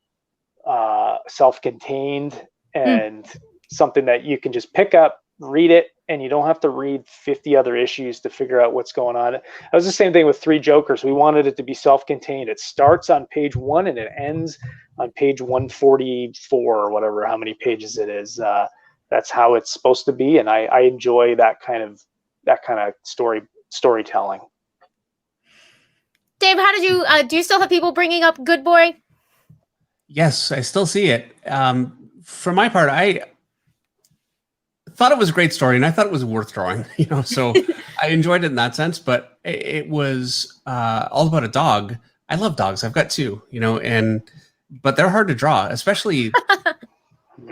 self-contained and something that you can just pick up, read it, and you don't have to read 50 other issues to figure out what's going on. It was the same thing with Three Jokers. We wanted it to be self-contained. It starts on page 1 and it ends on page 144 or whatever, how many pages it is. That's how it's supposed to be, and I enjoy that kind of storytelling. Dave, how did you do you still have people bringing up Good Boy? Yes, I still see it. For my part, I thought it was a great story, and I thought it was worth drawing. So I enjoyed it in that sense. But it was all about a dog. I love dogs. I've got 2. But they're hard to draw, especially.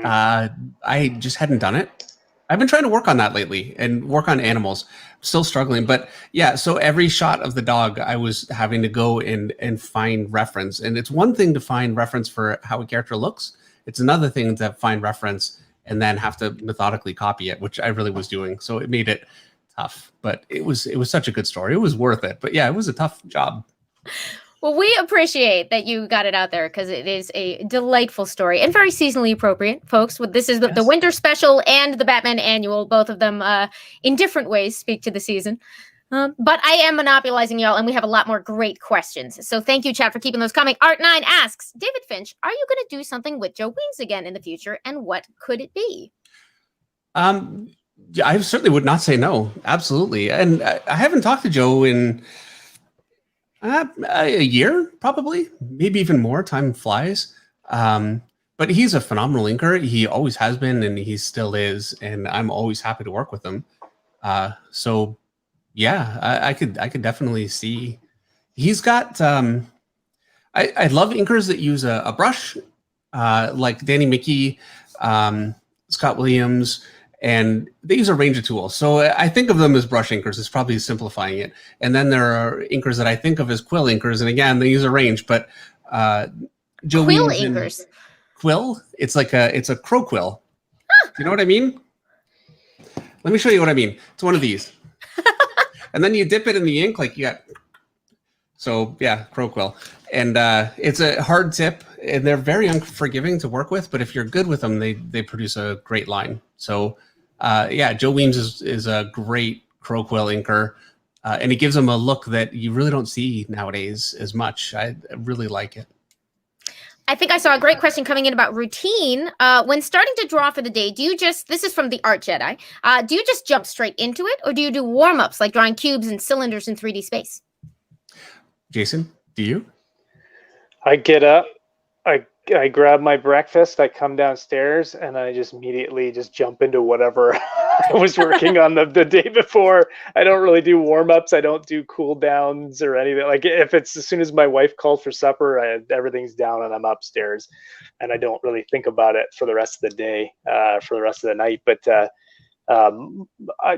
I just hadn't done it. I've been trying to work on that lately and work on animals. Still struggling, but yeah. So every shot of the dog, I was having to go and find reference. And it's one thing to find reference for how a character looks. It's another thing to find reference and then have to methodically copy it, which I really was doing. So it made it tough, but it was such a good story. It was worth it. But yeah, it was a tough job. Well, we appreciate that you got it out there, because it is a delightful story and very seasonally appropriate, folks. This is the winter special and the Batman annual. Both of them in different ways speak to the season. But I am monopolizing y'all, and we have a lot more great questions. So thank you, chat, for keeping those coming. Art9 asks, David Finch, are you going to do something with Joe Weems again in the future, and what could it be? Yeah, I certainly would not say no. Absolutely. And I haven't talked to Joe in a year, probably, maybe even more. Time flies. But he's a phenomenal inker. He always has been, and he still is. And I'm always happy to work with him. So yeah, I could definitely see. He's got. I love inkers that use a brush, like Danny Mickey, Scott Williams. And they use a range of tools. So I think of them as brush inkers. It's probably simplifying it. And then there are inkers that I think of as quill inkers. And again, they use a range. But Joe Quill Weems inkers. Quill? It's a crow quill. Huh. You know what I mean? Let me show you what I mean. It's one of these. And then you dip it in the ink like you got. So yeah, crow quill. And it's a hard tip. And they're very unforgiving to work with. But if you're good with them, they produce a great line. So yeah, Joe Weems is a great crow quill inker, and it gives him a look that you really don't see nowadays as much. I really like it. I think I saw a great question coming in about routine. When starting to draw for the day, this is from the Art Jedi, do you just jump straight into it, or do you do warm-ups like drawing cubes and cylinders in 3D space? Jason, do you? I get up, I grab my breakfast, I come downstairs, and I just immediately just jump into whatever I was working on the day before. I don't really do warm-ups. I don't do cool downs or anything. Like if it's as soon as my wife called for supper, everything's down and I'm upstairs, and I don't really think about it for the rest of the day, for the rest of the night. But I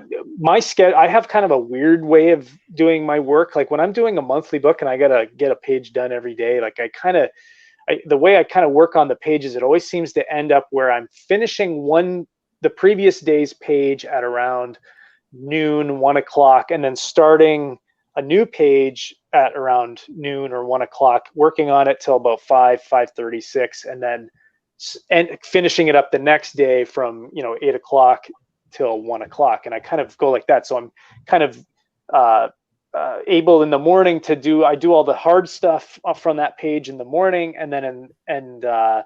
have kind of a weird way of doing my work. Like when I'm doing a monthly book and I gotta get a page done every day, like the way I kind of work on the pages, it always seems to end up where I'm finishing the previous day's page at around noon, 1 o'clock, and then starting a new page at around noon or 1 o'clock, working on it till about 5:36, and then finishing it up the next day from 8 o'clock till 1 o'clock. And I kind of go like that. So I'm kind of able in the morning I do all the hard stuff from that page in the morning, and then I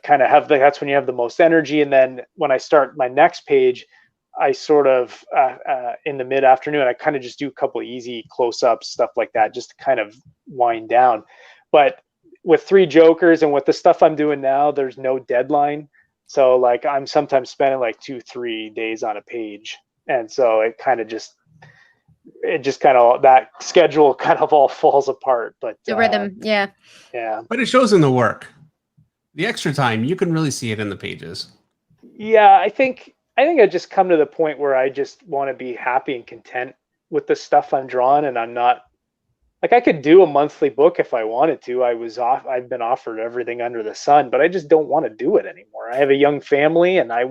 kind of that's when you have the most energy. And then when I start my next page, I sort of in the mid-afternoon, I kind of just do a couple of easy close-ups, stuff like that, just to kind of wind down. But with Three Jokers and with the stuff I'm doing now, there's no deadline. So like I'm sometimes spending like 2-3 days on a page. And so it just kind of that schedule kind of all falls apart. But the rhythm, yeah. But it shows in the work. The extra time, you can really see it in the pages. Yeah, I think I just come to the point where I just want to be happy and content with the stuff I'm drawing, and I'm not like, I could do a monthly book if I wanted to. I've been offered everything under the sun, but I just don't want to do it anymore. I have a young family, and I'd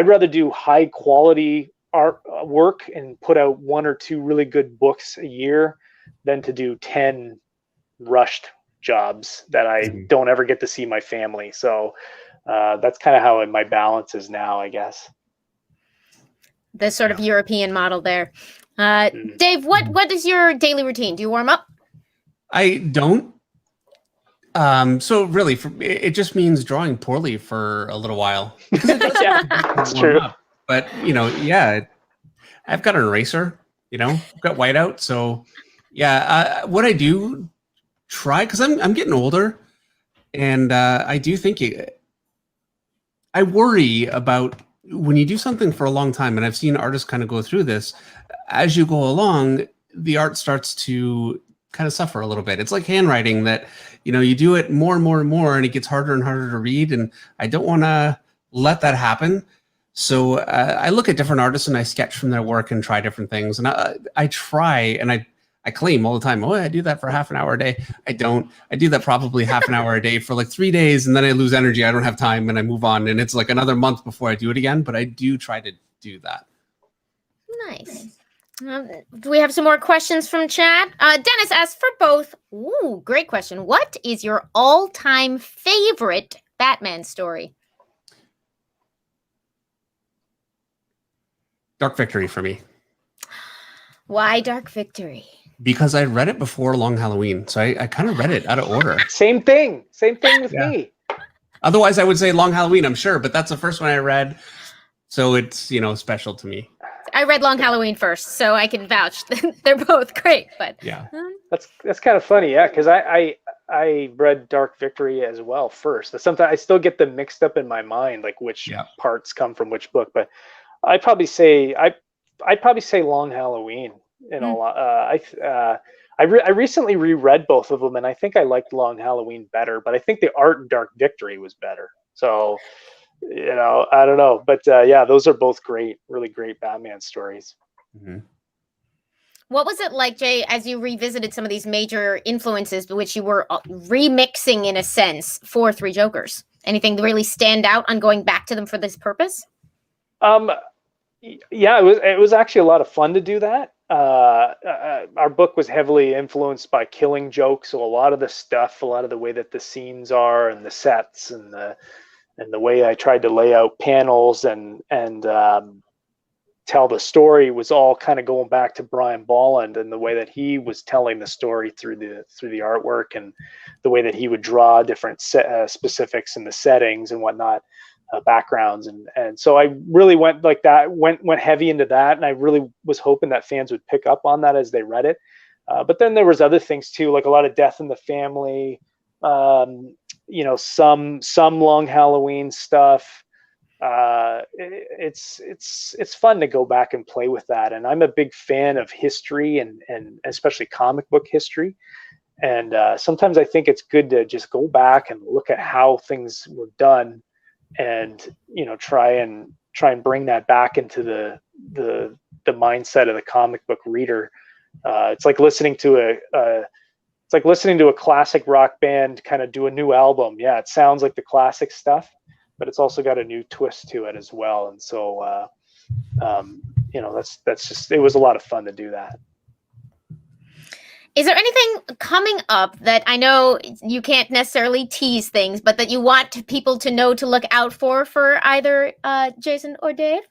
rather do high quality art work and put out 1 or 2 really good books a year than to do 10 rushed jobs that I don't ever get to see my family. So that's kind of how my balance is now, I guess. The sort of European model there. Dave, what is your daily routine? Do you warm up? I don't. So really, it just means drawing poorly for a little while. Yeah, that's true. But I've got an eraser. I've got whiteout. So what I do try, because I'm getting older, and I do think I worry about when you do something for a long time, and I've seen artists kind of go through this. As you go along, the art starts to kind of suffer a little bit. It's like handwriting that, you do it more and more and more, and it gets harder and harder to read. And I don't want to let that happen. So I look at different artists and I sketch from their work and try different things. And I try, and I claim all the time, I do that for half an hour a day. I don't. I do that probably half an hour a day for like 3 days, and then I lose energy. I don't have time, and I move on. And it's like another month before I do it again. But I do try to do that. Nice. Do we have some more questions from chat? Dennis asks for both. Ooh, great question. What is your all-time favorite Batman story? Dark Victory for me. Why Dark Victory? Because I read it before Long Halloween. So I kind of read it out of order. Same thing with me. Otherwise, I would say Long Halloween, I'm sure. But that's the first one I read. So it's, special to me. I read Long Halloween first, so I can vouch. They're both great, but yeah, that's kind of funny, yeah, because I read Dark Victory as well first. Sometimes I still get them mixed up in my mind, like which parts come from which book. But I'd probably say Long Halloween. I recently reread both of them, and I think I liked Long Halloween better. But I think the art in Dark Victory was better. So. I don't know, but those are both great, really great Batman stories. Mm-hmm. What was it like, Jay, as you revisited some of these major influences, which you were remixing in a sense for Three Jokers? Anything to really stand out on going back to them for this purpose? It was actually a lot of fun to do that. Our book was heavily influenced by Killing Joke, so a lot of the way that the scenes are and the sets and the way I tried to lay out panels and tell the story was all kind of going back to Brian Bolland and the way that he was telling the story through the artwork and the way that he would draw different specifics in the settings and whatnot, backgrounds. And so I really went like that, went heavy into that. And I really was hoping that fans would pick up on that as they read it. But then there was other things too, like a lot of death in the family, some Long Halloween stuff. It's fun to go back and play with that. And I'm a big fan of history and especially comic book history. And sometimes I think it's good to just go back and look at how things were done and try and bring that back into the mindset of the comic book reader. It's like listening to a classic rock band kind of do a new album. Yeah, it sounds like the classic stuff, but it's also got a new twist to it as well. And so, that's just, it was a lot of fun to do that. Is there anything coming up that I know you can't necessarily tease things, but that you want people to know to look out for either Jason or Dave?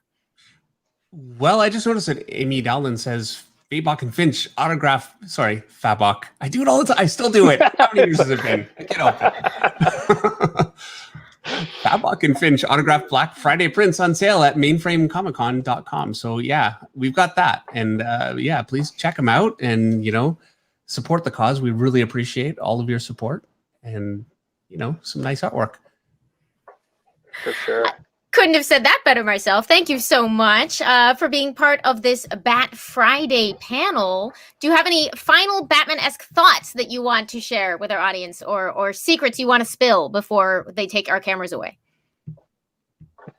Well, I just noticed that Amy Dallen says Fabok and Finch autograph. Sorry, Fabok. I do it all the time. I still do it. How many years has it been? I can't help it. Fabok and Finch autographed Black Friday prints on sale at mainframecomiccon.com. So yeah, we've got that. And yeah, please check them out and, support the cause. We really appreciate all of your support and, some nice artwork. For sure. Couldn't have said that better myself. Thank you so much for being part of this Bat Friday panel. Do you have any final Batman-esque thoughts that you want to share with our audience or secrets you want to spill before they take our cameras away?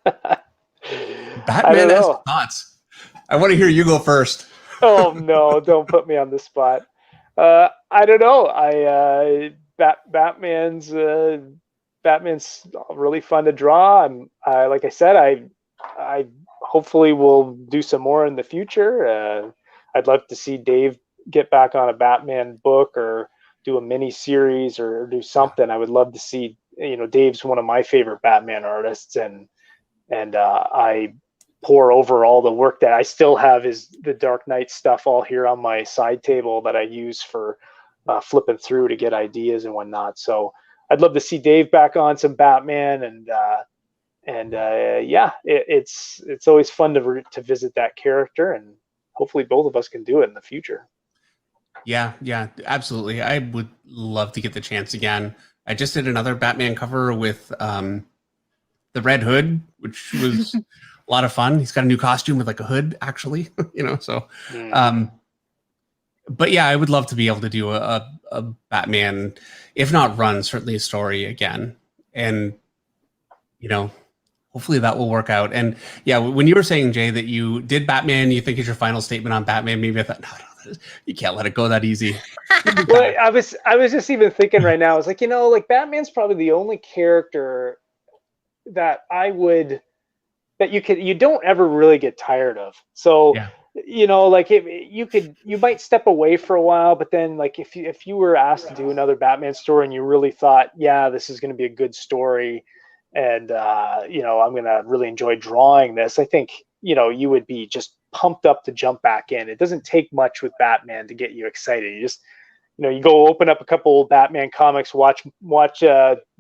Batman-esque thoughts. I want to hear you go first. Oh, no, don't put me on the spot. I don't know. Batman's really fun to draw. Like I said, I hopefully will do some more in the future. I'd love to see Dave get back on a Batman book or do a mini series or do something. I would love to see, Dave's one of my favorite Batman artists, and I pour over all the work that I still have the Dark Knight stuff all here on my side table that I use for flipping through to get ideas and whatnot. So I'd love to see Dave back on some Batman, and yeah, it's always fun to visit that character, and hopefully both of us can do it in the future. Yeah, absolutely. I would love to get the chance again. I just did another Batman cover with the Red Hood, which was a lot of fun. He's got a new costume with like a hood, actually, so. But yeah, I would love to be able to do a Batman, if not run, certainly a story again. And, hopefully that will work out. And yeah, when you were saying, Jay, that you did Batman, you think is your final statement on Batman, maybe I thought, no, you can't let it go that easy. Well, I was just even thinking right now, I was like, Batman's probably the only character that you don't ever really get tired of. So, yeah. You might step away for a while, but then like if you were asked to do another Batman story and you really thought, yeah, this is going to be a good story, and I'm going to really enjoy drawing this, I think you would be just pumped up to jump back in. It doesn't take much with Batman to get you excited. You just you go open up a couple old Batman comics, watch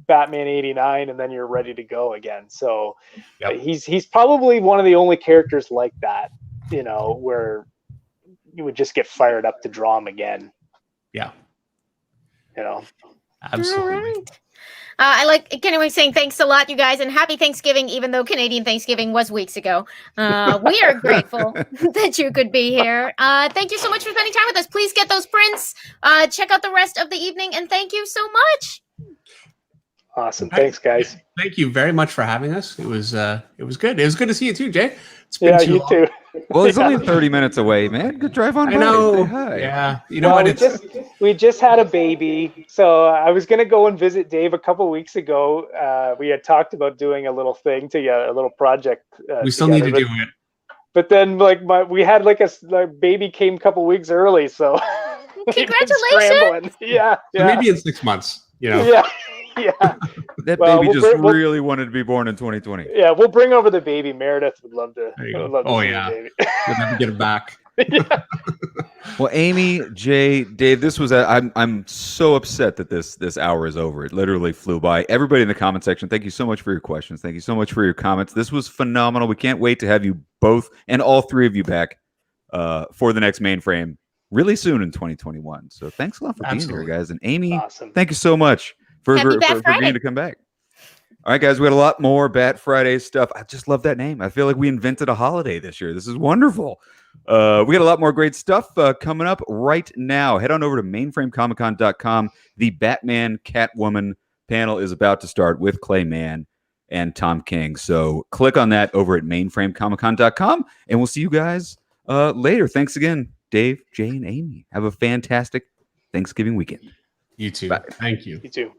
Batman 89, and then you're ready to go again. So yep. He's probably one of the only characters like that, where you would just get fired up to draw him again. Yeah. All Absolutely. right. I like Kenny saying thanks a lot, you guys, and happy Thanksgiving, even though Canadian Thanksgiving was weeks ago. We are grateful that you could be here. Thank you so much for spending time with us. Please get those prints. Check out the rest of the evening, and thank you so much. Awesome. Thanks, guys. Thank you very much for having us. It was good. It was good to see you too, Jay. It's been you long. too. Well, it's only 30 minutes away, man. Good drive on by. I know. Say hi. Yeah. You know what? We just had a baby, so I was gonna go and visit Dave a couple weeks ago. We had talked about doing a little thing together, a little project. We still need to do it. But then, we had a baby came a couple weeks early, so congratulations. Yeah. So maybe in 6 months. Yeah. That baby really wanted to be born in 2020. Yeah, we'll bring over the baby. Meredith would love to. Oh yeah, we'll never get it back. Yeah. Well, Amy, Jay, Dave, this was I'm so upset that this hour is over. It literally flew by. Everybody in the comment section, thank you so much for your questions. Thank you so much for your comments. This was phenomenal. We can't wait to have you both and all three of you back for the next Mainframe really soon in 2021. So thanks a lot for being here, guys. And Amy, awesome. Thank you so much for being to come back. All right, guys, we had a lot more Bat Friday stuff. I just love that name. I feel like we invented a holiday this year. This is wonderful. We got a lot more great stuff coming up right now. Head on over to mainframecomiccon.com. The Batman Catwoman panel is about to start with Clay Mann. and Tom King. So click on that over at mainframecomiccon.com, and we'll see you guys later. Thanks again, Dave, Jay, and Amy. Have a fantastic Thanksgiving weekend. You too. Bye. Thank you. You too.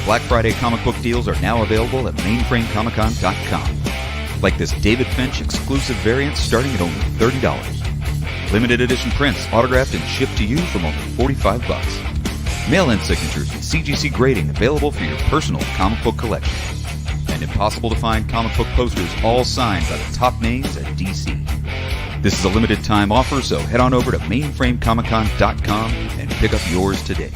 Black Friday comic book deals are now available at mainframecomiccon.com. Like this David Finch exclusive variant starting at only $30. Limited edition prints autographed and shipped to you from only $45. Mail-in signatures and CGC grading available for your personal comic book collection. And impossible to find comic book posters all signed by the top names at DC. This is a limited time offer, so head on over to mainframecomiccon.com and pick up yours today.